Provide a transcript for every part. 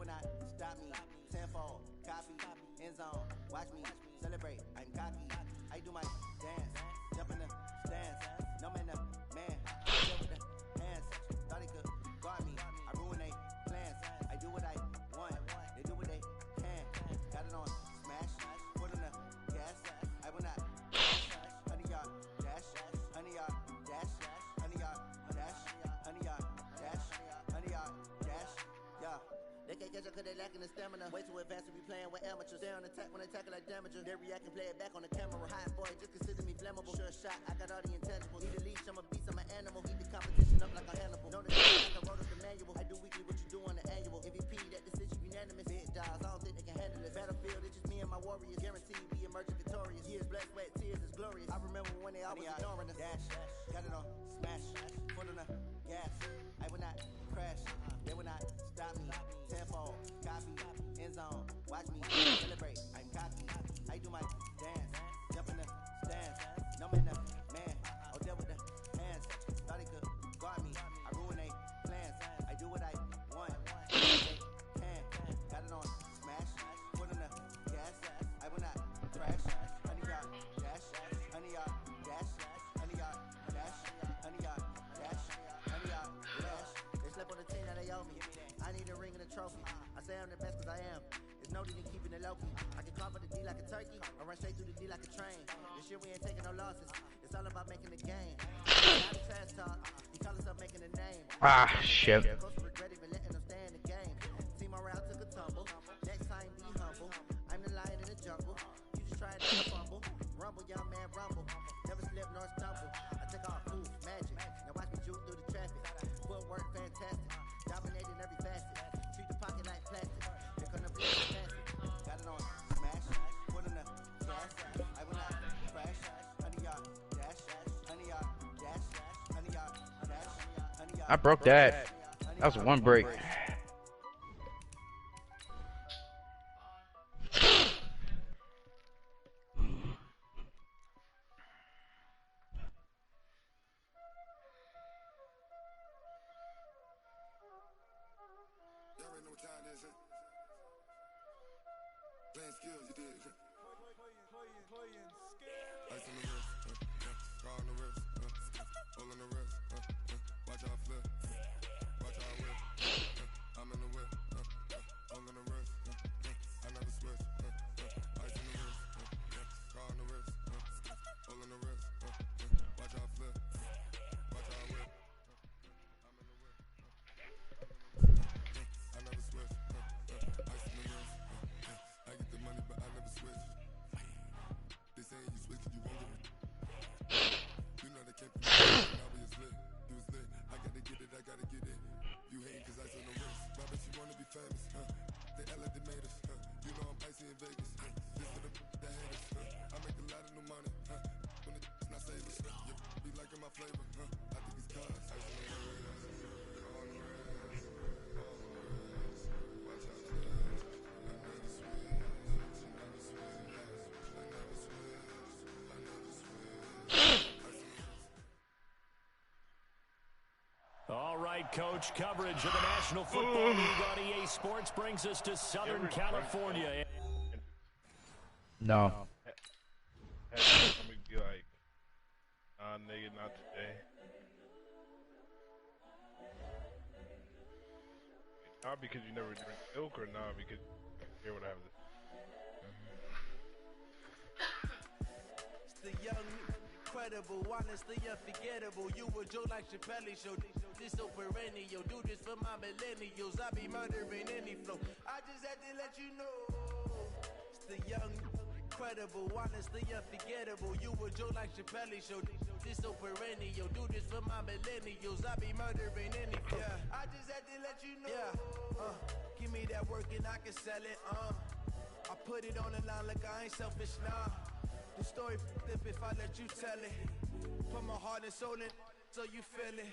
will not stop me. Tenfold, copy, end zone. Watch me celebrate. I'm cocky. I do my dance, jump in the stands. No man, up, man. Deal with the hands. Thought he could guard me. I ruin they plans. I do what I want. They do what they can. Got it on smash. Put on the gas. I will not. 100 yard dash. 100 yard dash. 100 yard dash. 100 yard dash. 100 yard dash. Yeah. They can't catch up cause they lacking the stamina. Way too advanced to be playing with amateurs. Stay on attack when they tackle like damager. They react and play it back on the camera. Hot boy, just consider me flammable. Sure shot, I got all the intangibles. Need a leash, I'm a beast, I'm an animal. Heat the competition up like a Hannibal. Know the game like I wrote up the manual. I do weekly what you do on the annual. MVP, that decision unanimous. Big dogs, I don't think they can handle it. Battlefield, it's just me and my warriors. Guaranteed we emerging victorious. Years, blood, sweat, tears is glorious. I remember when they always ignoring us. Dash, got it on smash. Foot on the gas. I will not crash. They will not stop me. Tenfold, copy, end zone. Watch me celebrate. I'm cocky. I do my dance. Jump in the stands. No man, man. Oh, deal with the hands. Thought he could guard me. I ruin they plans. I do what I want. They can. Got it on smash. Put on the gas. I will not crash. 100 yard dash. 100 yard dash. 100 yard dash. 100 yard dash. 100 yard dash. They slept on the team that they owe me. I need a ring and a trophy. I say I'm the best cause I am. There's no need in keeping it low-key. I can cover the D like a turkey. I run straight through the D like a train. This year we ain't taking no losses. It's all about making the game. Not a trash talk. He call us up making a name. Ah, shit. Coach regret even letting them stay in the game. Team around took a tumble. Next time be humble. I'm the lion in the jungle. You just try to fumble. Rumble, young man, rumble. Never slip nor stumble. I take off moves, magic. Now watch me juke through the traffic. Footwork fantastic. Dominating every facet. Treat the pocket like plastic. Here come the fantastic. Got it on smash. Put in the gas. I will not crash. 100 yard dash. 100 yard dash. 100 yard dash. 100 yard. I broke that. That was one break. Playing skills, you did. Ice on the wrist, car on the wrist, hole on the wrist, watch how I flip, watch how I whip, I'm in the whip, hole on the wrist, I never switch, ice on the wrist, car on the wrist, hole on the wrist, watch how I flip, watch how I whip, I'm in the whip, I never switch, ice on the wrist. I get the money, but I never switch. They saying you switch, you won't get it. You know they came from me, now we is lit. You was lit, I gotta get it, I gotta get it. You hate cause I on the wrist. My bitch, you wanna be famous, They act like they made us, You know I'm icy in Vegas, This for the that hate us, I make a lot of new money, When it's not savers, You be liking my flavor, I think it's cars. Ice on the wrist, on the wrist, on the wrist. Watch out, I never switch. All right, Coach. Coverage of the National Football League on EA Sports brings us to Southern California. No. I'm gonna be like, nigga, not today. Not because you never drink milk, or not because you hear what I have to. It's the young, incredible, honestly unforgettable. You a joke like Chappelle show. This so perennial. Do this for my millennials. I be murdering any flow. I just had to let you know. It's the young, incredible, honestly unforgettable. You a joke like Chappelle show. This so perennial. Do this for my millennials. I be murdering any flow. Yeah. I just had to let you know. Yeah. Give me that work and I can sell it. I put it on the line like I ain't selfish, nah. The story flip if I let you tell it. Put my heart and soul in so you feel it.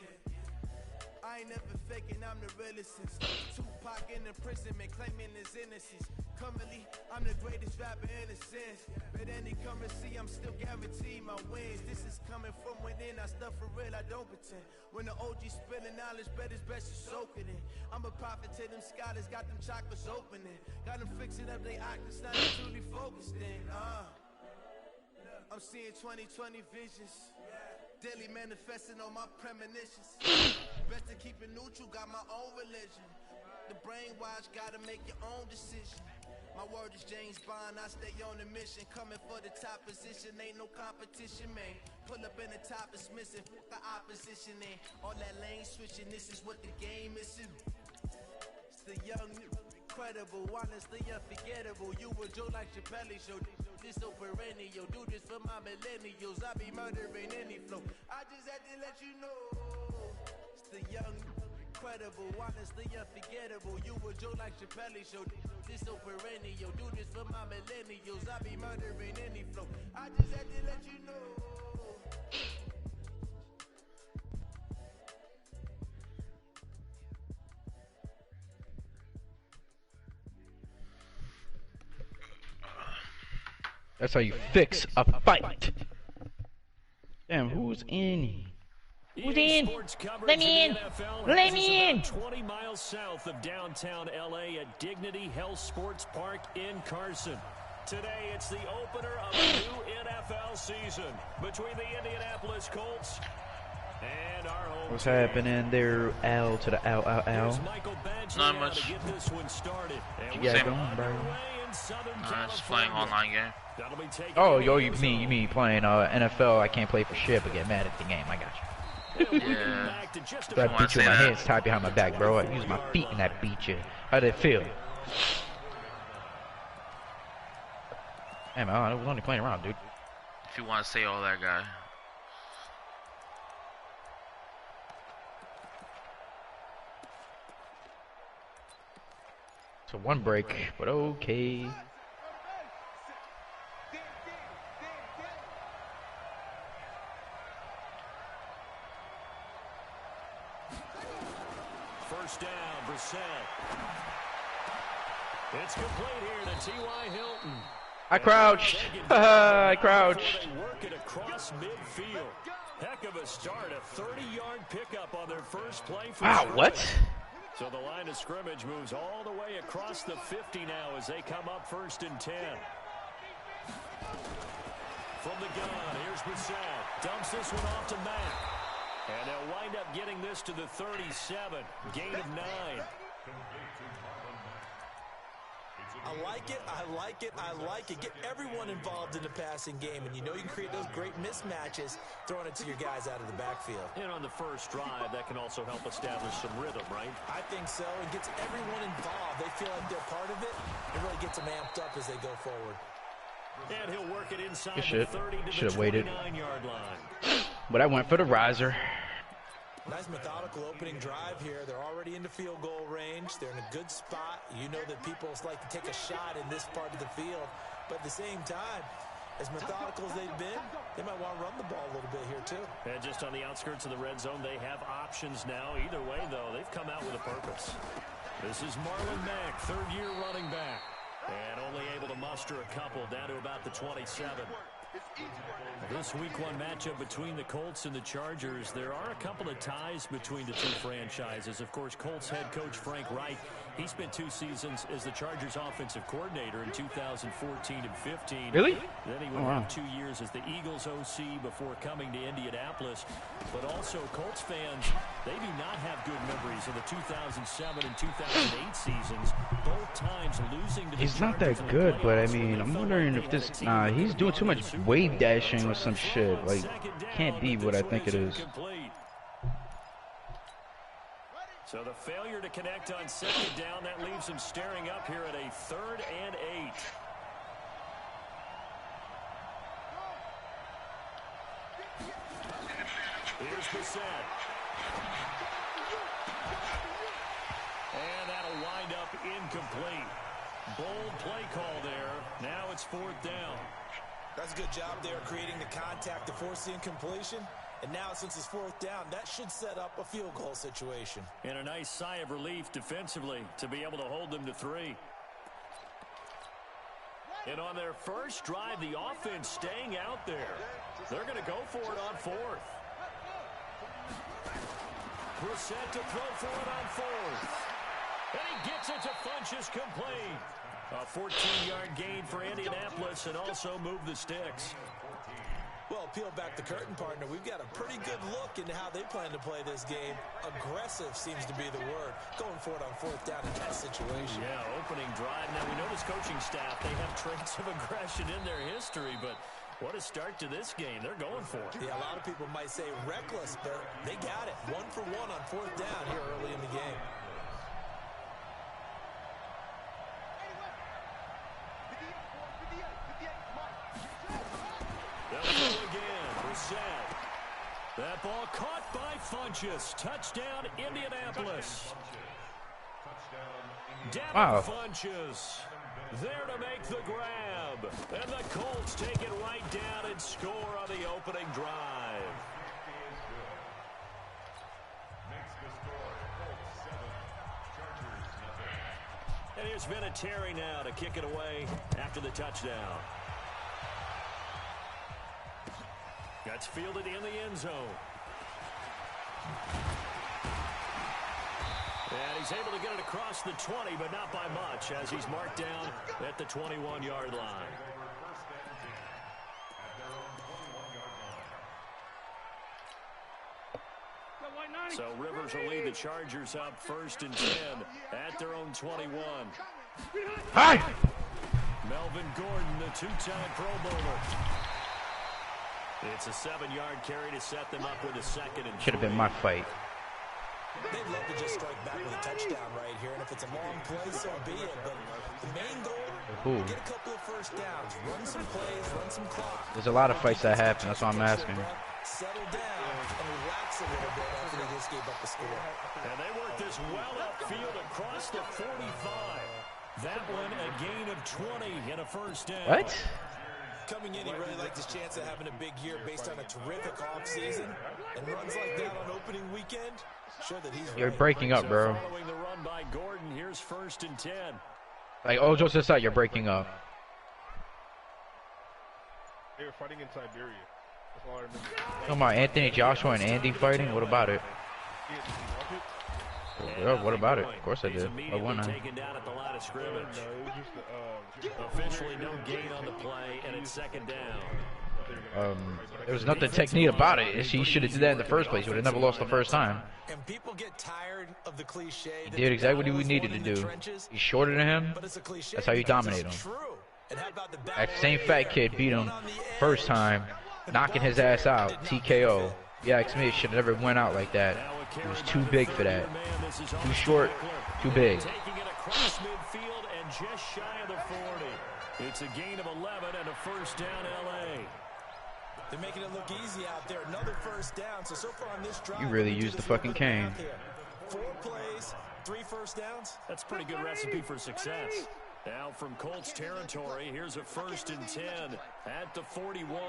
I ain't never faking, I'm the realest since Tupac in imprisonment, claiming his innocence. Currently, I'm the greatest rapper in a sense. But any currency, I'm still guaranteed my wins. This is coming from within, I stuff for real, I don't pretend. When the OG spilling knowledge, bet it's best you soak it in. I'm a profit to them scholars, got them chakras opening. Got them fixing up they octaves, now they truly focused in. I'm seeing 2020 visions. Daily manifesting on my premonitions. Best to keep it neutral, got my own religion. The brainwash, gotta make your own decision. My word is James Bond, I stay on a mission. Coming for the top position, ain't no competition, man. Pull up in the top, it's missing, the opposition, and all that lane switching, this is what the game is. It's the young, incredible, honestly unforgettable. You a Joe like Chappelle show, this so perennial. Do this for my millennials, I be murdering any flow. I just had to let you know, it's the young, incredible, honestly unforgettable. You a Joe like Chappelle show, this so perennial. Do this for my millennials, I be murdering any flow. I just had to let you know. That's how you fix a fight. Damn, who's in? Who's in? Let me in! Let me in! 20 miles south of downtown LA at Dignity Health Sports Park in Carson. Today, it's the opener of a new NFL season between the Indianapolis Colts and our home. What's happening there? L to the L, L, L. Not much. To get this one started. You got going, bro? Just playing online game. Oh, yo, you mean playing NFL? I can't play for shit, but get mad at the game. I got you. Yeah. So I beat you with my hands tied behind my back, bro. I use my feet and I beat you. How did it feel? Hey, man, I was only playing around, dude. If you want to say all that, guy. So one break, but okay. First down, Brissett. It's complete here to T.Y. Hilton. I crouched. I crouched. They work it across midfield. Heck of a start. A 30-yard pickup on their first play. Wow, what? So the line of scrimmage moves all the way across the 50 now as they come up 1st and 10. From the gun, here's Brissett. Dumps this one off to Mack. And they'll wind up getting this to the 37. Gain of 9. I like it, I like it, I like it. Get everyone involved in the passing game, and you know you can create those great mismatches throwing it to your guys out of the backfield. And on the first drive, that can also help establish some rhythm, right? I think so. It gets everyone involved. They feel like they're part of it. It really gets them amped up as they go forward. And he'll work it inside Good shit. the 30 to Should have the waited. 29-yard line. But I went for the riser. Nice methodical opening drive here. They're already into field goal range. They're in a good spot. You know that people like to take a shot in this part of the field. But at the same time, as methodical as they've been, they might want to run the ball a little bit here too. And just on the outskirts of the red zone, they have options now. Either way, though, they've come out with a purpose. This is Marlon Mack, third-year running back. And only able to muster a couple down to about the 27. This week one matchup between the Colts and the Chargers. There are a couple of ties between the two franchises. Of course, Colts head coach Frank Reich, he spent 2 seasons as the Chargers offensive coordinator in 2014 and 15. Really? Then he would have 2 years as the Eagles OC before coming to Indianapolis. But also, Colts fans, they do not have good memories of the 2007 and 2008 seasons. Both times losing to the He's not that good, but I mean, I'm wondering if this, he's doing too much wave dashing or some shit. Like, can't be what I think it is. So the failure to connect on 2nd down, that leaves him staring up here at a 3rd and 8. Here's Brissett. And that'll wind up incomplete. Bold play call there. Now it's 4th down. That's a good job there creating the contact to force the incompletion. And now, since it's 4th down, that should set up a field goal situation. And a nice sigh of relief defensively to be able to hold them to 3. And on their first drive, the offense staying out there. They're going to go for it on 4th. Brissett to throw for it on 4th. it to Funchess, complete. A 14-yard gain for Indianapolis and also move the sticks. Well, peel back the curtain, partner. We've got a pretty good look into how they plan to play this game. Aggressive seems to be the word. Going for it on fourth down in that situation. Yeah, opening drive. Now, we know this coaching staff, they have traits of aggression in their history, but what a start to this game. They're going for it. Yeah, a lot of people might say reckless, but they got it. 1 for 1 on fourth down here early in the game. They'll throw again. Brissett. That ball caught by Funchess. Touchdown, Indianapolis. Wow. Funchess there to make the grab. And the Colts take it right down and score on the opening drive. And here's Vinatieri now to kick it away after the touchdown. That's fielded in the end zone. And he's able to get it across the 20, but not by much, as he's marked down at the 21-yard line. So Rivers will lead the Chargers up 1st and 10 at their own 21. Hi! Melvin Gordon, the two-time Pro Bowler. It's a 7-yard carry to set them up with a 2nd and 3. Should have been my fight. They'd love to just strike back with a touchdown right here, and if it's a long play, so be it. But the main goal, get a couple of first downs, run some plays, run some clock. There's a lot of fights that happen. That's why I'm asking. Settle down and relax a little bit after they just gave up the score. And they work this well upfield across the 45. That one a gain of 20 and a first down. What? Coming in, he really liked his chance of having a big year based on a terrific offseason. And runs like that on opening weekend, sure that he's You're breaking up, bro. Following the run by Gordon, here's 1st and 10. Like, all jokes aside, you're breaking up. They were fighting in Siberia. That's all I remember. Talking about Anthony Joshua and Andy fighting? What about it? Yeah, what about it? Of course I did. I won. Taken down at the line of scrimmage. Officially no gain on the play, and it's 2nd down. There was nothing technique about it. He should have did that in the first place. He would have never lost the first time. And people get tired of the cliche. He did exactly what he needed to do. He's shorter than him. That's how you dominate him. That same fat kid beat him first time, knocking his ass out. TKO. Yeah, X-Men should have never went out like that. He was too big for that. Too short, too big. Taking it across midfield and just shy of the 40. It's a gain of 11 and a first down, LA. They're making it look easy out there. Another first down. So far on this drive, You really used the fucking cane. 4 plays, 3 first downs. That's a pretty good recipe for success. Now from Colts territory, here's a 1st and 10 at the 41.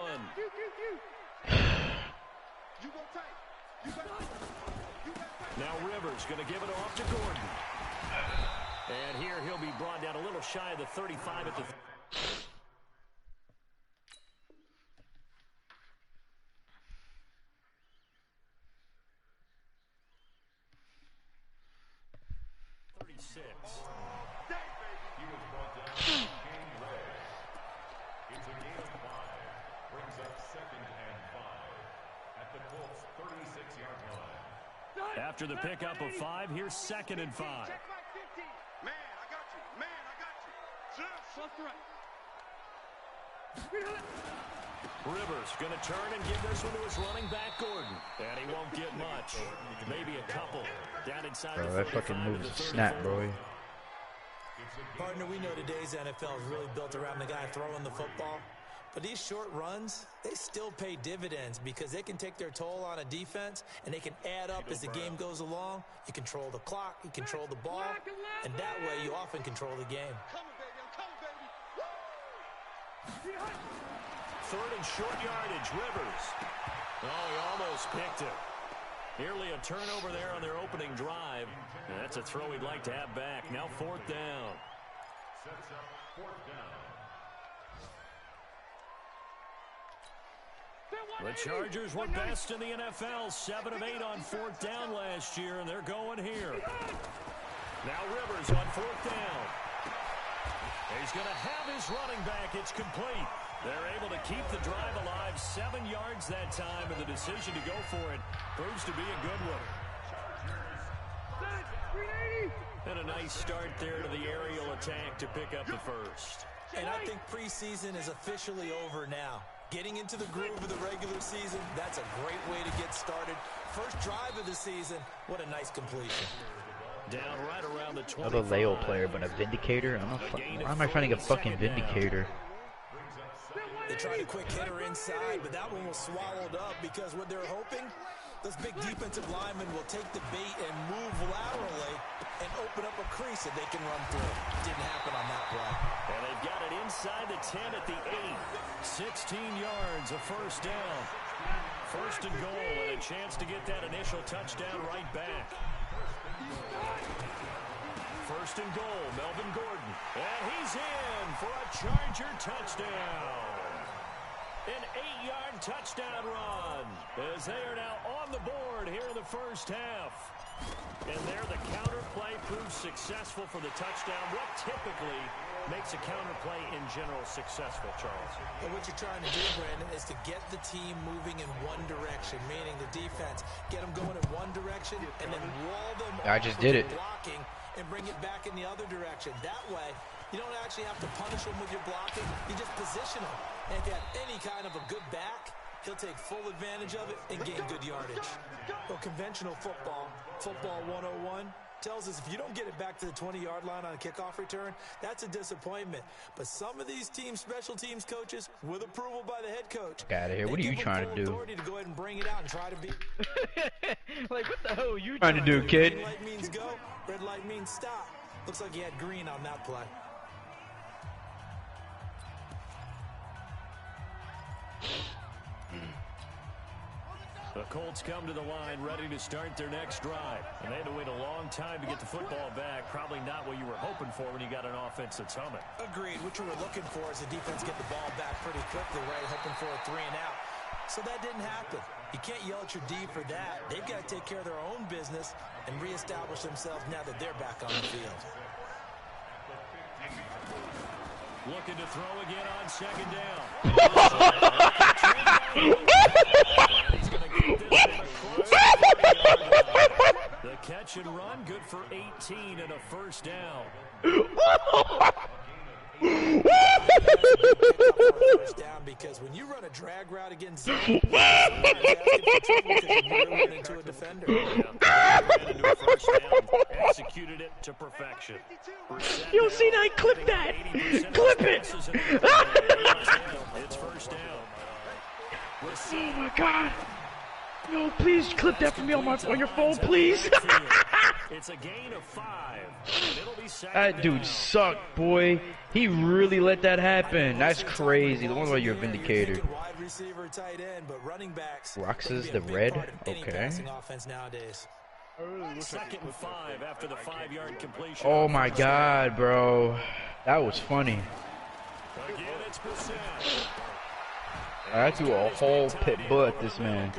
Now Rivers going to give it off to Gordon. And here he'll be brought down a little shy of the 35 at the... After the pickup of 5, here's 2nd and 5. Man, I got you. Man, I got you. Rivers going to turn and give this one to his running back, Gordon. And he won't get much. Maybe a couple. Down inside Bro, the that fucking move is a snap, bro. Partner, we know today's NFL is really built around the guy throwing the football. But these short runs, they still pay dividends because they can take their toll on a defense and they can add up as the game goes along. You control the clock, you control the ball, and that way you often control the game. 3rd and short yardage, Rivers. Oh, he almost picked it. Nearly a turnover there on their opening drive. And that's a throw he'd like to have back. Now 4th down. Sets up 4th down. The Chargers were best in the NFL, 7 of 8 on 4th down last year, and they're going here. Now Rivers on 4th down. He's going to have his running back. It's complete. They're able to keep the drive alive. 7 yards that time, and the decision to go for it proves to be a good one. And a nice start there to the aerial attack to pick up the first. And I think preseason is officially over now. Getting into the groove of the regular season, that's a great way to get started. First drive of the season, what a nice completion. Down right around the 25. Another Leo player, but a Vindicator? Why am I finding a fucking Vindicator? They tried a quick hitter inside, but that one was swallowed up because what they're hoping, those big defensive linemen will take the bait and move laterally and open up a crease that they can run through. Didn't happen on that play. And they've got it inside the 10 at the 8. 16 yards, a first down. First and goal, and a chance to get that initial touchdown right back. First and goal, Melvin Gordon. And he's in for a Charger touchdown. An 8-yard touchdown run as they are now on the board here in the first half. And there the counter play proves successful for the touchdown. What typically makes a counter play in general successful, Charles? And what you're trying to do, Brandon, is to get the team moving in one direction, meaning the defense. Get them going in one direction and then wall them I just did it. blocking and bring it back in the other direction. That way, you don't actually have to punish them with your blocking. You just position them. And if you have any kind of a good back, he'll take full advantage of it and gain good yardage. Well, conventional football 101, tells us if you don't get it back to the 20-yard line on a kickoff return, that's a disappointment. But some of these teams, special teams coaches, with approval by the head coach, Get out of here. What are you trying to do? authority to go ahead and bring it out and try to be. Like, what the hell are you trying to do, kid? Green light means go, red light means stop. Looks like you had green on that play. The Colts come to the line ready to start their next drive. And they had to wait a long time to get the football back. Probably not what you were hoping for when you got an offense that's humming. Agreed. What you were looking for is the defense get the ball back pretty quickly, right? Hoping for a 3 and out. So that didn't happen. You can't yell at your D for that. They've got to take care of their own business and reestablish themselves now that they're back on the field. Looking to throw again on second down. He's going to get this one across the catch and run, good for 18 and a first down. First down, because when you run a drag route against zone, somebody's asking for trouble because you run into a defender. Into a first down, executed it to perfection. You'll see that. Clip that. Clip it. It's first down. Oh my God. No, please clip that for me on your phone, please. It's a gain of 5. It'll be That dude sucked, boy. He really let that happen. That's crazy. The one where you're a Vindicator. Wide receiver, tight end, but running backs. Roxas the red. Okay. Offense nowadays. Second and 5 after the 5-yard completion. Oh my God, bro. That was funny. Again, it's Brissett. I threw a whole pit bull at this man.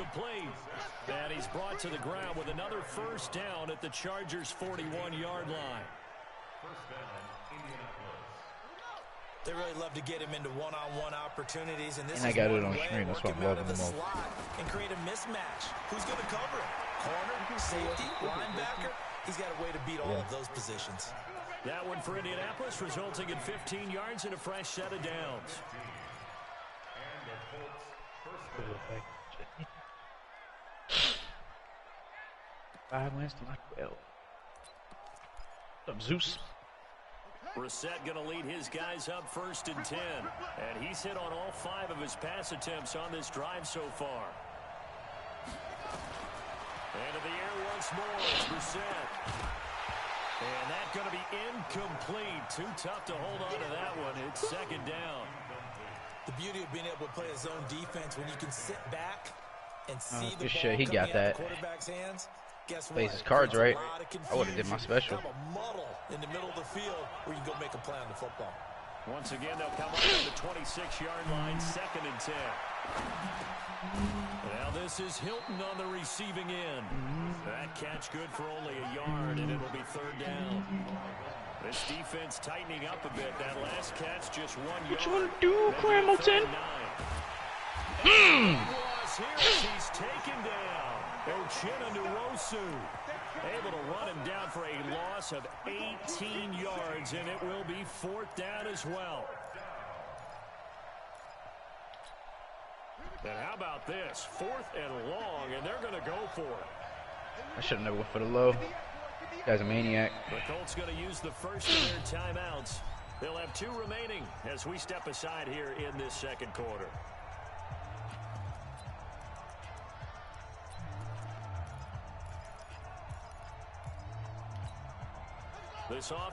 And he's brought to the ground with another first down at the Chargers' 41-yard line. They really love to get him into one-on-one opportunities, and this And I is got it one on way, screen. That's why work I'm him out loving of the them all. slot and create a mismatch. Who's going to cover him? Corner, safety, linebacker. He's got a way to beat all of those positions. That one for Indianapolis, resulting in 15 yards and a fresh set of downs. Winston, well. What's up, Zeus? Brissett going to lead his guys up first and 10. And he's hit on all 5 of his pass attempts on this drive so far. And in the air once more, it's Brissett. And that's going to be incomplete. Too tough to hold on to that one. It's second down. The beauty of being able to play a zone defense when you can sit back and see the ball shit, he got coming out that. of the quarterback's hands. Guess what? Plays his cards right. I would have did my Confusion. special. Kind of a muddle in the middle of the field where you can go make a play on the football. Once again, they'll come up on the 26-yard line, second and 10. Now this is Hilton on the receiving end. That catch good for only a yard, and it'll be third down. This defense tightening up a bit. That last catch just 1 yard. What you want to do, Cramilton? He's taken down. Uchenna able to run him down for a loss of 18 yards, and it will be 4th down as well. And how about this? 4th and long, and they're going to go for it. I should have never went for the low. This guy's a maniac. The Colts going to use the first of their timeouts. They'll have 2 remaining as we step aside here in this second quarter.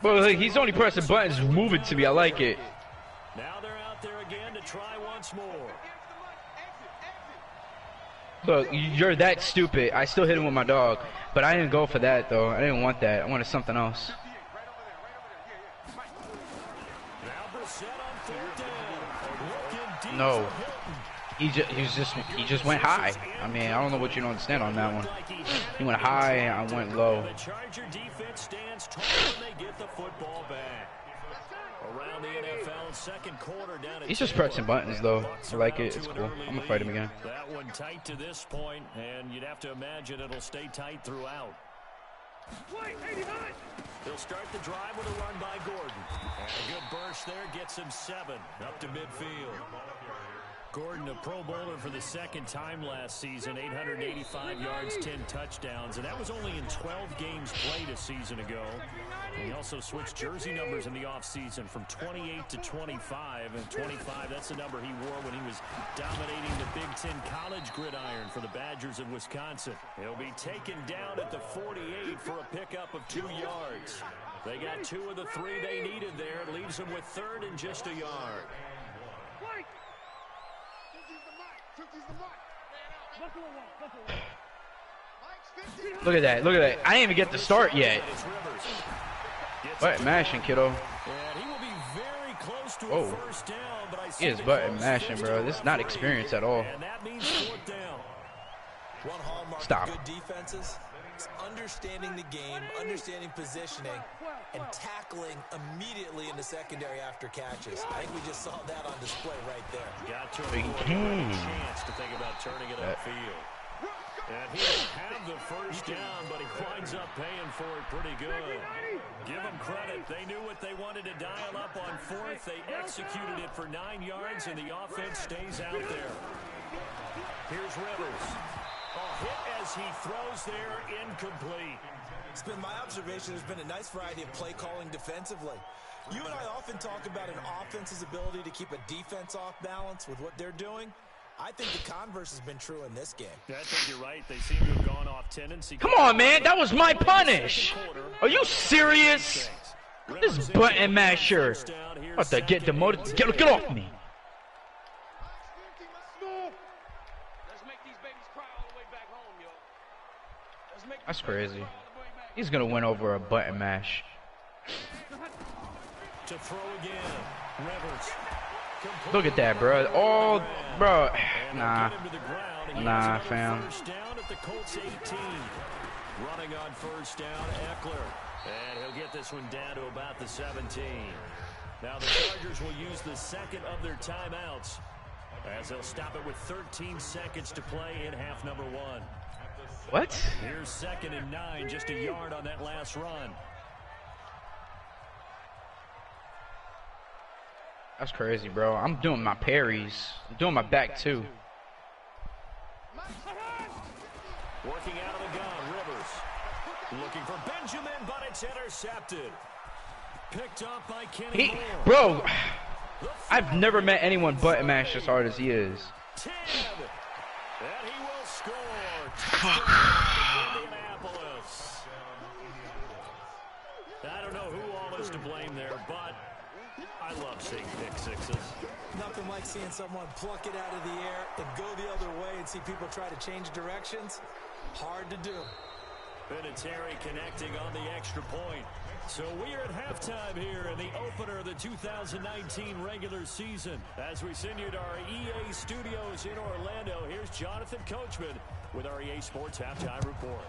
But like, he's only pressing buttons, moving to me. I like it. Now they're out there again to try once more. Look, you're that stupid. I still hit him with my dog, but I didn't go for that though. I didn't want that. I wanted something else. No, he just went high. I mean, I don't know what you don't understand on that one. He went high, I went low. The Charger defense stands tall when they get the football back. Around the NFL, second quarter down. He's just pressing buttons though. I like it. It's cool. I'm gonna fight him again. That one tight to this point, and you'd have to imagine it'll stay tight throughout. They'll start the drive with a run by Gordon. And a good burst there gets him 7 up to midfield. Gordon, a Pro Bowler for the second time last season, 885 yards, 10 touchdowns, and that was only in 12 games played a season ago. And he also switched jersey numbers in the offseason from 28 to 25, and 25, that's the number he wore when he was dominating the Big Ten college gridiron for the Badgers of Wisconsin. He'll be taken down at the 48 for a pickup of 2 yards. They got 2 of the 3 they needed there. It leaves them with 3rd and just a yard. Look at that. Look at that. I didn't even get to start yet. Button mashing, kiddo. Oh, he is button mashing, bro. This is not experience at all. Stop. Good defenses is understanding the game, understanding positioning, and tackling immediately in the secondary after catches. I think we just saw that on display right there. Got to a chance to think about turning it upfield. And he'll have the first down, but he winds up paying for it pretty good. Give them credit. They knew what they wanted to dial up on 4th. They executed it for 9 yards, and the offense stays out there. Here's Rivers. A hit as he throws there, incomplete. It's been my observation there's been a nice variety of play calling defensively. You and I often talk about an offense's ability to keep a defense off balance with what they're doing. I think the converse has been true in this game. Yeah, I think you're right. They seem to have gone off tendency. Come on, man. That was my punish. Are you serious? This button masher. I'm about to get demoted. Get off me. That's crazy. He's going to win over a button mash. To throw again. Rivers. Look at that, bro. All, bro. Nah, fam. First down at the Colts 18. Running on first down, Eckler. And he'll get this one down to about the 17. Now the Chargers will use the second of their timeouts as they'll stop it with 13 seconds to play in half number 1. What? Here's 2nd and 9, just a yard on that last run. That's crazy, bro. I'm doing my parries. I'm doing my back, too. Working out of the gun, Rivers. Looking for Benjamin, but it's intercepted. Picked up by Kenny Moore. Bro, I've never met anyone button mash as hard as he is. 10. And he will score. Indianapolis. I don't know who all is to blame there, but I love seeing pick sixes. Nothing like seeing someone pluck it out of the air and go the other way and see people try to change directions. Hard to do. Vinatieri connecting on the extra point. So we are at halftime here in the opener of the 2019 regular season. As we send you to our EA studios in Orlando, here's Jonathan Coachman with our EA Sports Halftime Report.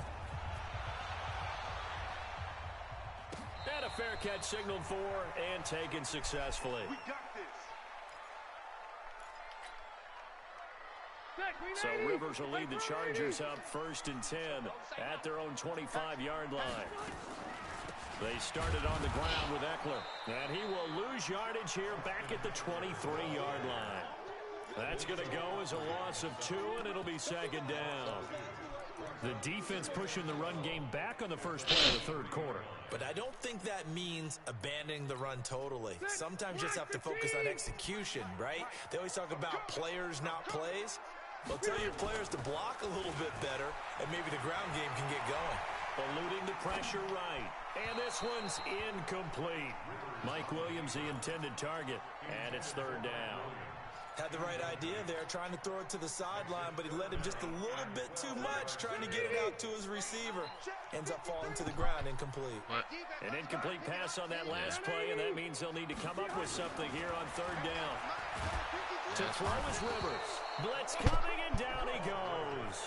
And a fair catch signaled for and taken successfully. We got this. So Rivers will lead the Chargers up 1st and 10 at their own 25-yard line. They started on the ground with Eckler, and he will lose yardage here back at the 23-yard line. That's going to go as a loss of 2, and it'll be 2nd down. The defense pushing the run game back on the first play of the 3rd quarter. But I don't think that means abandoning the run totally. Sometimes you just have to focus on execution, right? They always talk about players, not plays. Well, tell your players to block a little bit better, and maybe the ground game can get going. Eluding the pressure right. And this one's incomplete. Mike Williams, the intended target, and it's 3rd down. Had the right idea there, trying to throw it to the sideline, but he led him just a little bit too much, trying to get it out to his receiver. Ends up falling to the ground, incomplete. What? An incomplete pass on that last play, and that means they'll need to come up with something here on 3rd down. To throw is Rivers. Blitz coming, and down he goes.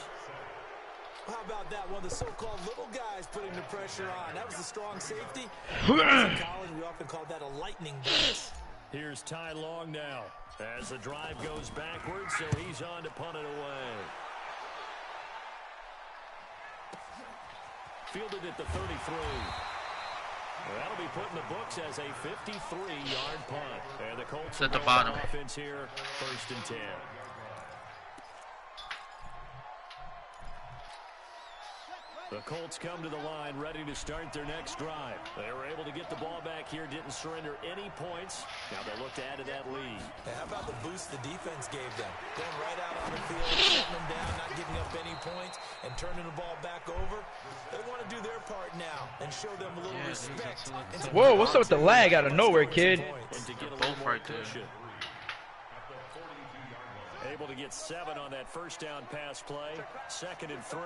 How about that? One of the so-called little guys putting the pressure on. That was a strong safety. In college, we often call that a lightning blitz. Here's Ty Long now as the drive goes backwards, so he's on to punt it away. Fielded at the 33. That'll be put in the books as a 53-yard punt. And the Colts at the bottom. Offense here, 1st and 10. The Colts come to the line ready to start their next drive. They were able to get the ball back here, didn't surrender any points. Now they'll look to add to that lead. Hey, how about the boost the defense gave them? Going right out on the field, shutting them down, not giving up any points, and turning the ball back over. They want to do their part now and show them a little respect. Whoa, what's up with the lag out of nowhere, kid? And to get a little more cushion. Able to get 7 on that 1st down pass play. 2nd and 3.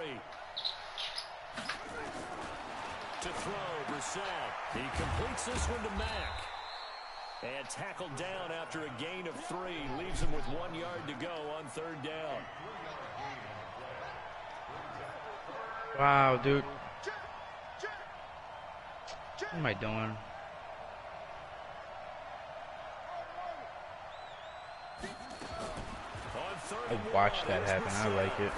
To throw, Brissett. He completes this one to Mack. And tackled down after a gain of 3. Leaves him with 1 yard to go on 3rd down. Wow, dude. What am I doing? I watched that happen. I like it.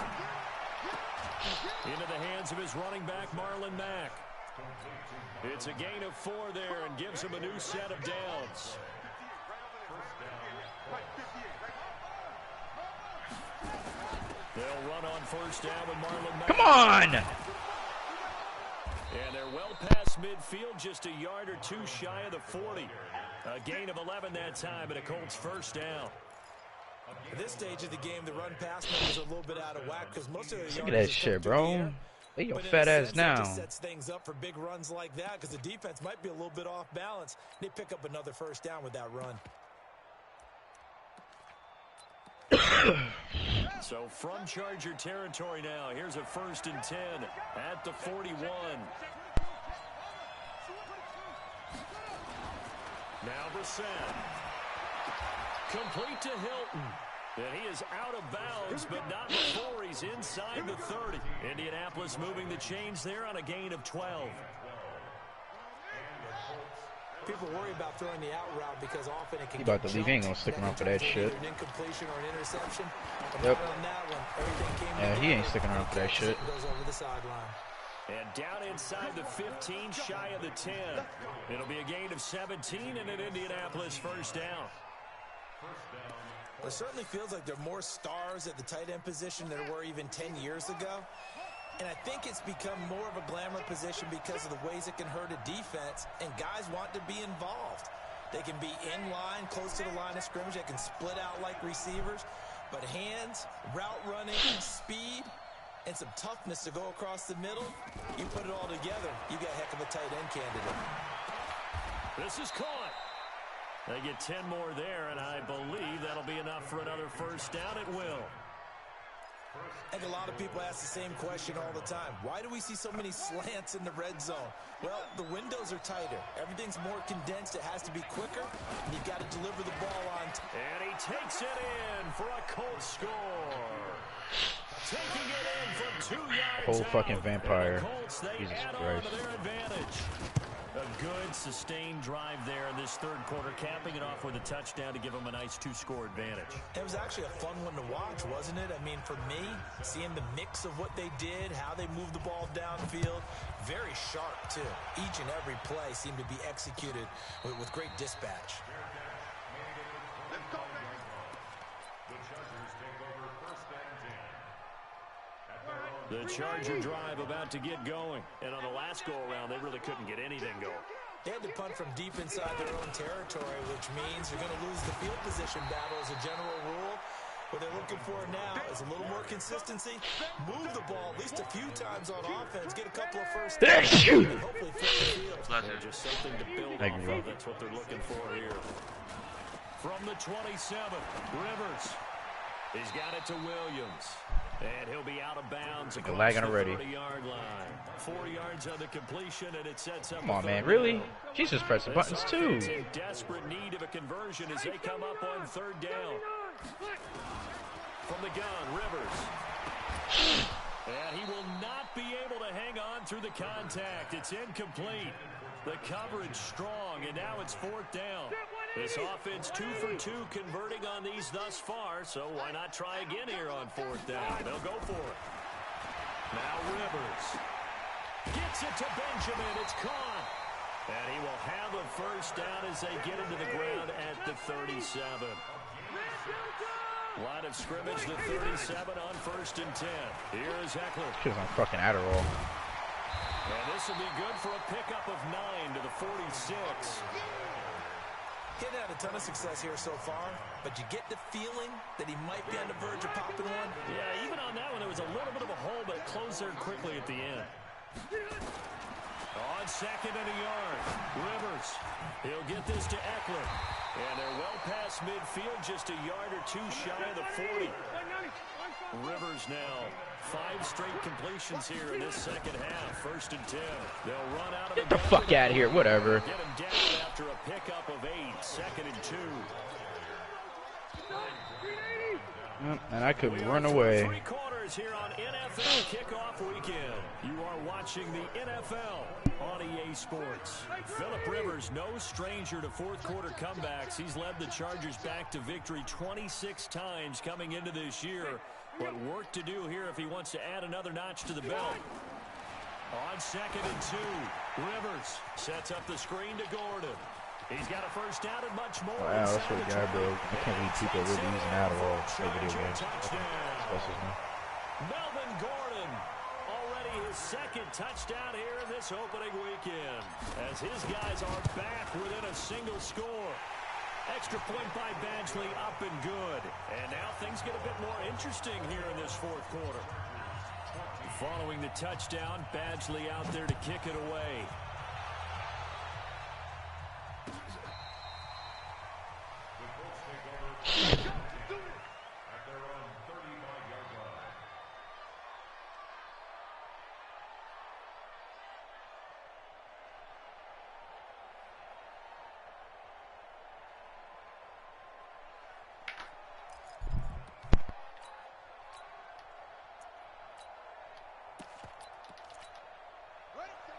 Into the hands of his running back, Marlon Mack. It's a gain of 4 there and gives him a new set of downs. They'll run on 1st down with Marlon Mack. Come on! And they're well past midfield, just a yard or 2 shy of the 40. A gain of 11 that time, and a Colts 1st down. At this stage of the game, the run-pass numbers are a little bit out of whack because most of the Look at that shit, bro. Lay your fat ass down. Sets things up for big runs like that because the defense might be a little bit off balance. They pick up another 1st down with that run. So from Charger territory now, here's a 1st and 10 at the 41. Now Brissett. Complete to Hilton. And he is out of bounds, but not before he's inside the 30. Indianapolis moving the chains there on a gain of 12. People worry about throwing the out route because often it can He about to leave. He ain't gonna stick around for that shit. An incompletion or an interception. Yep. On that one, everything came Yeah, he ain't sticking around for that shit. Goes over the sideline. And down inside the 15, shy of the 10. It'll be a gain of 17 and an Indianapolis 1st down. It certainly feels like there are more stars at the tight end position than there were even 10 years ago. And I think it's become more of a glamour position because of the ways it can hurt a defense, and guys want to be involved. They can be in line, close to the line of scrimmage. They can split out like receivers. But hands, route running, speed, and some toughness to go across the middle, you put it all together, you got a heck of a tight end candidate. This is caught. They get 10 more there, and I believe that'll be enough for another 1st down. It will. I think a lot of people ask the same question all the time. Why do we see so many slants in the red zone? Well, the windows are tighter. Everything's more condensed. It has to be quicker, and you've got to deliver the ball on time. And he takes it in for a Colts score. Taking it in from 2 yards Whole out. fucking vampire. The Colts, they Jesus add Christ. on to their advantage. A good, sustained drive there in this third quarter, capping it off with a touchdown to give them a nice 2-score advantage. It was actually a fun one to watch, wasn't it? I mean, for me, seeing the mix of what they did, how they moved the ball downfield, very sharp, too. Each and every play seemed to be executed with great dispatch. Let's go, baby. The Chargers take over first and 10. The Charger drive about to get going. And on the last go-around, they really couldn't get anything going. They had to punt from deep inside their own territory, which means they're going to lose the field position battle as a general rule. What they're looking for now is a little more consistency. Move the ball at least a few times on offense. Get a couple of first downs. And hopefully flip the field. Just something to build off of. That's what they're looking for here. From the 27, Rivers. He's got it to Williams. And he'll be out of bounds across the 30-yard line. 4 yards on the completion, and it sets up. Come on, man, really? Jesus, press the buttons too. In desperate need of a conversion as they come up on third down. From the gun, Rivers. And he will not be able to hang on through the contact. It's incomplete. The coverage strong, and now it's fourth down. This offense 2 for 2 converting on these thus far, so why not try again here on fourth down? They'll go for it. Now Rivers gets it to Benjamin. It's caught. And he will have a first down as they get into the ground at the 37. Line of scrimmage, the 37 on first and 10. Here is Eckler. She was on fucking Adderall. And this will be good for a pickup of 9 to the 46. He hadn't had a ton of success here so far, but you get the feeling that he might be on the verge of popping one. Yeah, even on that one, there was a little bit of a hole, but it closed there quickly at the end. On second and a yard, Rivers. He'll get this to Eckler. And they're well past midfield, just a yard or two shy of the 40. Rivers now. 5 straight completions here in this second half. First and 10. They'll run out of Get the fuck out of here, whatever. Get him down after a pickup of 8. Second and 2. And I could run away. 3 quarters here on NFL Kickoff Weekend. You are watching the NFL on EA Sports. Phillip Rivers, no stranger to fourth quarter comebacks. He's led the Chargers back to victory 26 times coming into this year. But work to do here if he wants to add another notch to the belt. On second and 2, Rivers sets up the screen to Gordon. He's got a first down and much more. Wow, that's what a guy, bro. I can't believe people really using Adderall to play video games. Melvin Gordon, already his second touchdown here in this opening weekend. As his guys are back within a single score. Extra point by Badgley up and good. And now things get a bit more interesting here in this fourth quarter. Following the touchdown, Badgley out there to kick it away. At their own 35-yard line.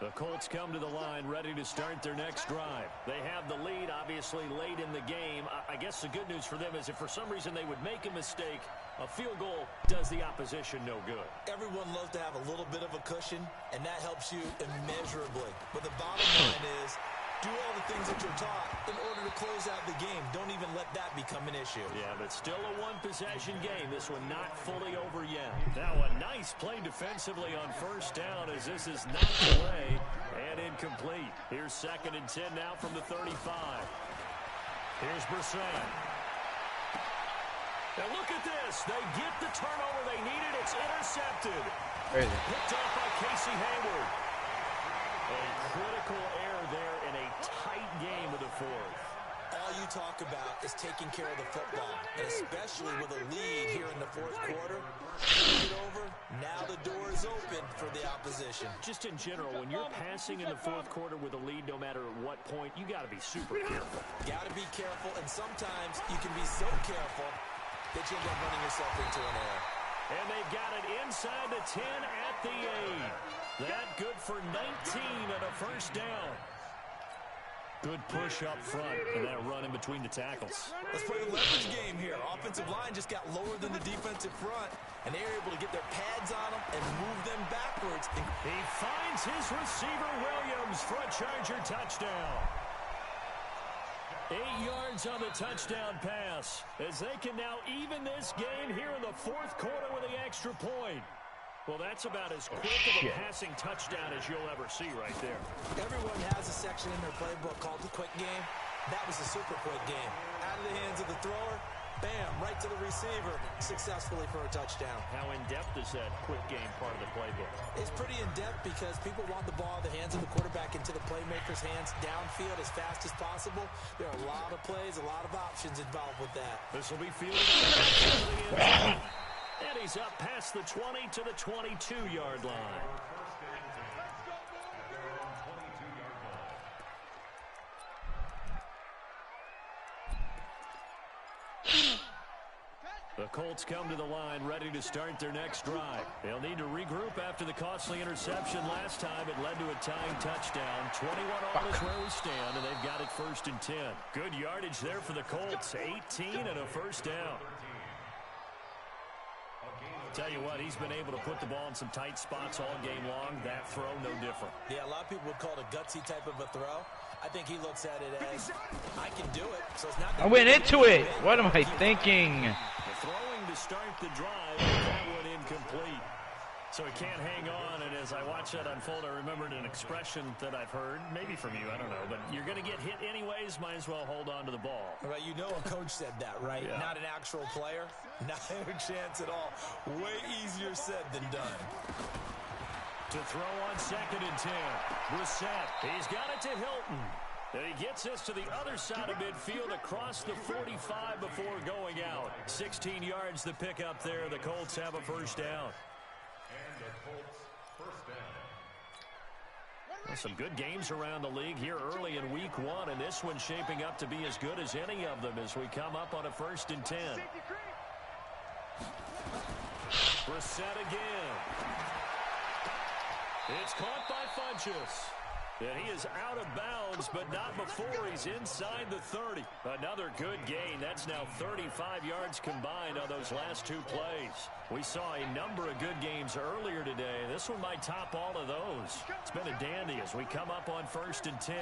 The Colts come to the line ready to start their next drive. They have the lead, obviously, late in the game. I guess the good news for them is if for some reason they would make a mistake, a field goal does the opposition no good. Everyone loves to have a little bit of a cushion, and that helps you immeasurably. But the bottom line is, do all the things that you're taught in order to close out the game. Don't even let that become an issue. Yeah, but still a one-possession game. This one not fully over yet. Now a nice play defensively on first down as this is knocked away and incomplete. Here's second and 10 now from the 35. Here's Brissett. Now look at this. They get the turnover they needed. It's intercepted. Crazy. Picked up by Casey Hayward. A critical error there in a tight game of the fourth. All you talk about is taking care of the football, and especially with a lead here in the fourth quarter. Turn it over, now the door is open for the opposition. Just in general, when you're passing in the fourth quarter with a lead, no matter what point, you got to be super careful. Got to be careful, and sometimes you can be so careful that you end up running yourself into an error. And they've got it inside the 10 at the 8. That good for 19 and a first down. Good push up front, and that run in between the tackles. Let's play the leverage game here. Offensive line just got lower than the defensive front, and they were able to get their pads on them and move them backwards. He finds his receiver, Williams, for a Charger touchdown. 8 yards on the touchdown pass, as they can now even this game here in the fourth quarter with the extra point. Well, that's about as quick of a passing touchdown as you'll ever see right there. Everyone has a section in their playbook called the quick game. That was a super quick game. Out of the hands of the thrower, bam, right to the receiver, successfully for a touchdown. How in-depth is that quick game part of the playbook? It's pretty in-depth because people want the ball in the hands of the quarterback into the playmaker's hands downfield as fast as possible. There are a lot of plays, a lot of options involved with that. This will be fielded. And he's up past the 20 to the 22-yard line. The Colts come to the line ready to start their next drive. They'll need to regroup after the costly interception last time. It led to a tying touchdown. 21 all is where we stand, and they've got it 1st and 10. Good yardage there for the Colts. 18 and a first down. Tell you what, he's been able to put the ball in some tight spots all game long. That throw, no different. Yeah, a lot of people would call it a gutsy type of a throw. I think he looks at it as, I can do it. So it's not. I went into it. What am I thinking? The throwing to start the drive, that one incomplete. So he can't hang on, and as I watch that unfold, I remembered an expression that I've heard, maybe from you, I don't know, but you're going to get hit anyways, might as well hold on to the ball. Right, you know a coach said that, right? Yeah. Not an actual player. Not a chance at all. Way easier said than done. To throw on 2nd and 10. Brissett, he's got it to Hilton. And he gets us to the other side of midfield across the 45 before going out. 16 yards to pick up there. The Colts have a first down. Well, some good games around the league here early in week 1, and this one's shaping up to be as good as any of them as we come up on a 1st and 10. Brissett again. It's caught by Funchess. And he is out of bounds, but not before he's inside the 30. Another good gain. That's now 35 yards combined on those last 2 plays. We saw a number of good games earlier today. This one might top all of those. It's been a dandy as we come up on 1st and 10.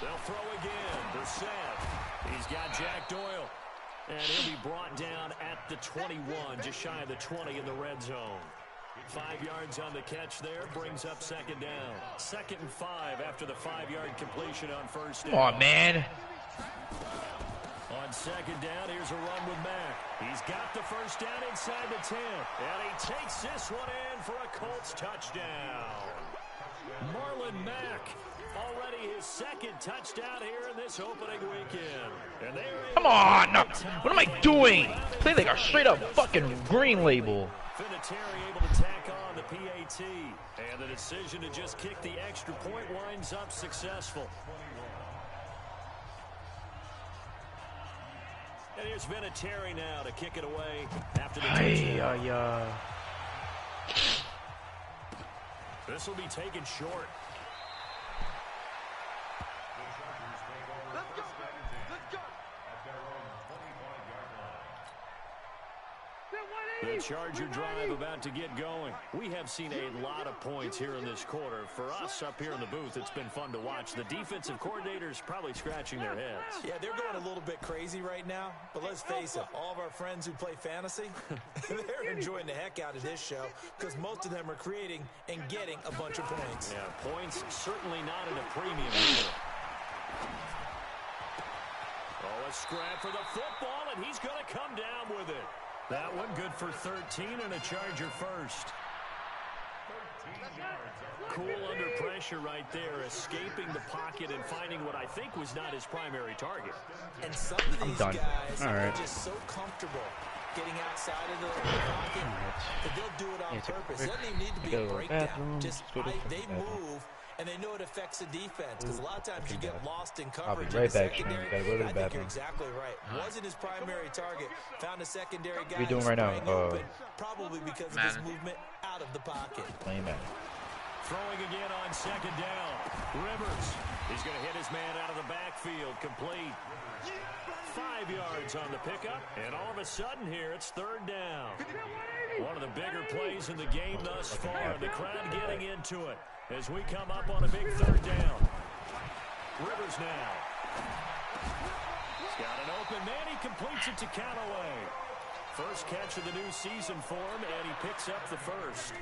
They'll throw again. Brissett. He's got Jack Doyle. And he'll be brought down at the 21, just shy of the 20 in the red zone. 5 yards on the catch there, brings up 2nd down. 2nd and 5 after the 5-yard completion on 1st down. Come on, man. On 2nd down, here's a run with Mack. He's got the first down inside the 10. And he takes this one in for a Colts touchdown. Marlon Mack. Already his 2nd touchdown here in this opening weekend. And Come on! What am I doing? Play like a straight-up fucking green label. Vinatieri able to tack on the PAT. And the decision to just kick the extra point winds up successful. And here's Vinatieri now to kick it away after the touchdown. This will be taken short. The Charger drive about to get going. We have seen a lot of points here in this quarter. For us up here in the booth, it's been fun to watch. The defensive coordinators probably scratching their heads. Yeah, they're going a little bit crazy right now. But let's face it, all of our friends who play fantasy, they're enjoying the heck out of this show because most of them are creating and getting a bunch of points. Yeah, points certainly not at a premium either. Oh, a scrap for the football, and he's going to come down with it. That one good for 13 and a Charger first. Cool under pressure right there, escaping the pocket and finding what I think was not his primary target. And some of these guys are just so comfortable getting outside of the pocket that they'll do it on purpose. It doesn't even need to be a breakdown. Just they move and they know it affects the defense because a lot of times you get lost in I'll be coverage. right back, in the Shane. Gotta go to the I think bathroom. you're exactly right. Wasn't his primary target. Found a secondary guy. What are you doing right now? Open, probably because of his movement out of the pocket. Playing back. Throwing again on second down. Rivers. He's going to hit his man out of the backfield. Complete. 5 yards on the pickup. And all of a sudden here, it's third down. One of the bigger plays in the game thus far. The crowd getting into it as we come up on a big third down. Rivers now. He's got an open man. He completes it to Callaway. First catch of the new season for him, and he picks up the first.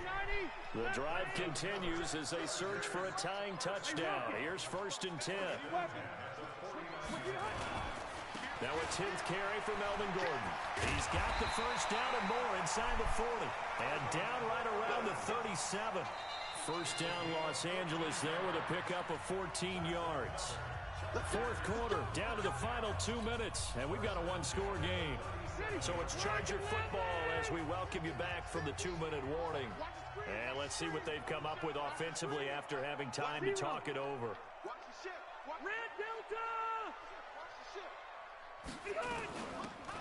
The drive continues as they search for a tying touchdown. Here's 1st and 10. Now a 10th carry for Melvin Gordon. He's got the first down and more inside the 40. And down right around the 37. First down Los Angeles there with a pickup of 14 yards. Fourth quarter, down to the final 2 minutes. And we've got a one-score game. So it's Charger football as we welcome you back from the 2-minute warning. And let's see what they've come up with offensively after having time to talk it over. Red Delta!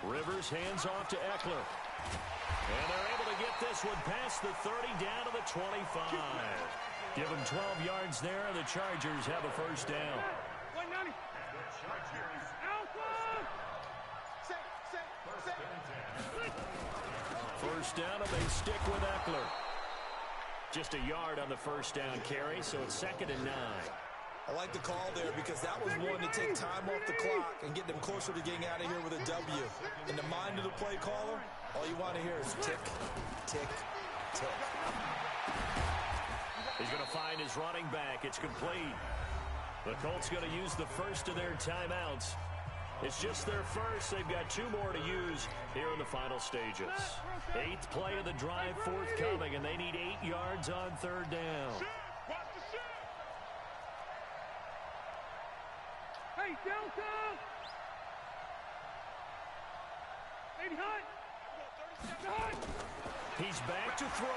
Rivers hands off to Eckler. And they're able to get this one past the 30 down to the 25. Give them 12 yards there, and the Chargers have a first down. First down, and they stick with Eckler. Just a yard on the first down carry, so it's 2nd and 9. I like the call there because that was one to take time off the clock and get them closer to getting out of here with a W. In the mind of the play caller, all you want to hear is tick, tick, tick. He's going to find his running back. It's complete. The Colts going to use the first of their timeouts. It's just their first. They've got 2 more to use here in the final stages. 8th play of the drive forthcoming, and they need 8 yards on third down. Hey, Delta! Baby Hunt! He's back to throw.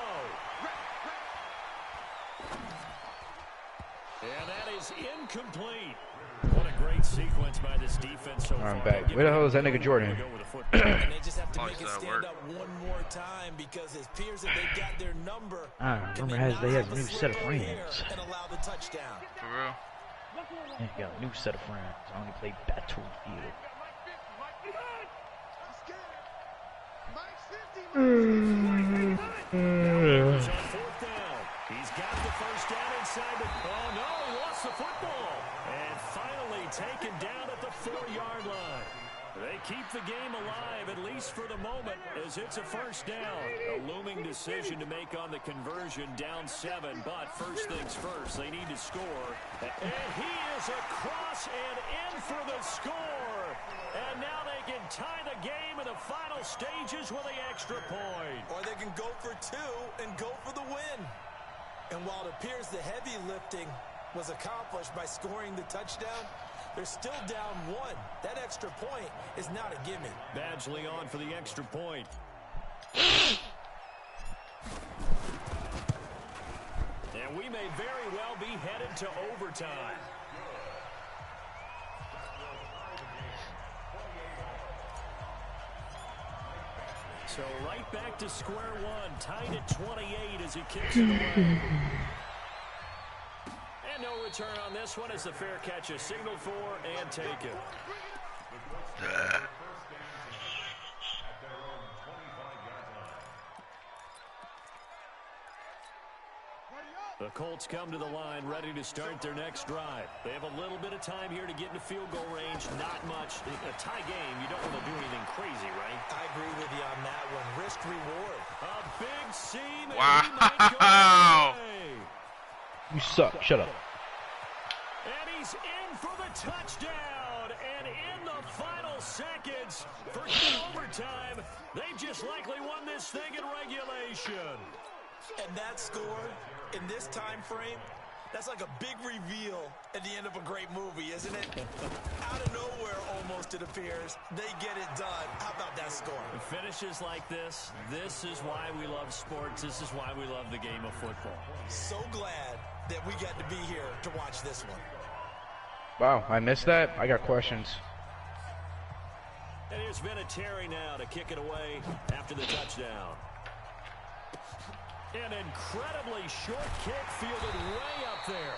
And that is incomplete. What a great sequence by this defense so far. I'm back. Where the hell is that nigga Jordan? And they just have to make it stand up one more time because it appears that they've got their number. Rumor has they have a new set of friends. And allow the touchdown. For real? They got a new set of friends. I only play Battlefield. He's on 4th down. He's got the first down inside the... Oh, no, he lost the football. And finally taken down at the 4-yard line. They keep the game alive, at least for the moment, as it's a first down. A looming decision to make on the conversion, down 7. But first things first, they need to score. And he is across and in for the score. And now they can tie the game in the final stages with the extra point. Or they can go for 2 and go for the win. And while it appears the heavy lifting was accomplished by scoring the touchdown, they're still down 1. That extra point is not a gimme. Badgley on for the extra point. And we may very well be headed to overtime. So right back to square one, tied at 28 as he kicks it away. And no return on this one as the fair catch is signaled for and taken. The Colts come to the line ready to start their next drive. They have a little bit of time here to get into field goal range. Not much. In a tie game, you don't want to do anything crazy, right? I agree with you on that one. Risk reward. A big seam. And Wow. he might go all the way. You suck. Shut up. And he's in for the touchdown. And in the final seconds for overtime, they just likely won this thing in regulation. And that score in this time frame, that's like a big reveal at the end of a great movie, isn't it? Out of nowhere, almost, it appears, they get it done. How about that score? Finishes like this is why we love sports. This is why we love the game of football. So glad that we got to be here to watch this one. Wow, I missed that. I got questions. And here's Vinatieri now to kick it away after the touchdown. An incredibly short kick fielded way up there.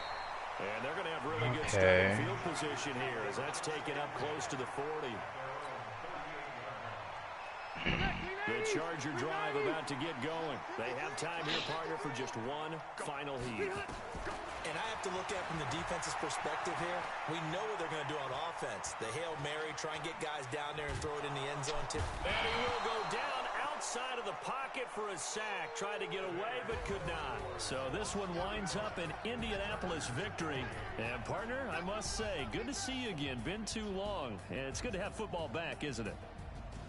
And they're going to have really good starting field position here as that's taken up close to the 40. The Charger drive about to get going. They have time here, partner, for just one final heat. And I have to look at it from the defense's perspective here. We know what they're going to do on offense. The Hail Mary, try and get guys down there and throw it in the end zone. And he will go down outside of the pocket for a sack. Tried to get away, but could not. So this one winds up an Indianapolis victory. And, partner, I must say, good to see you again. Been too long. And it's good to have football back, isn't it?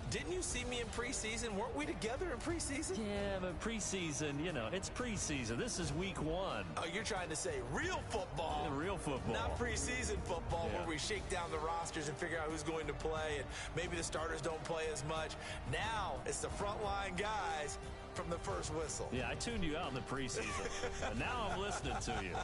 Didn't you see me in preseason? Weren't we together in preseason? Yeah, but preseason, you know, it's preseason. This is week 1. Oh, you're trying to say real football. Yeah, real football. Not preseason football where we shake down the rosters and figure out who's going to play, and maybe the starters don't play as much. Now it's the frontline guys from the first whistle. Yeah, I tuned you out in the preseason. And now I'm listening to you.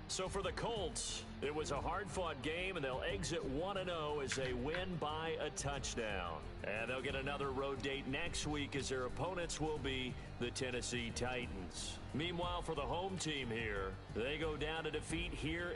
So for the Colts, it was a hard-fought game, and they'll exit 1-0 as they win by a touchdown. And they'll get another road date next week as their opponents will be the Tennessee Titans. Meanwhile, for the home team here, they go down to defeat here.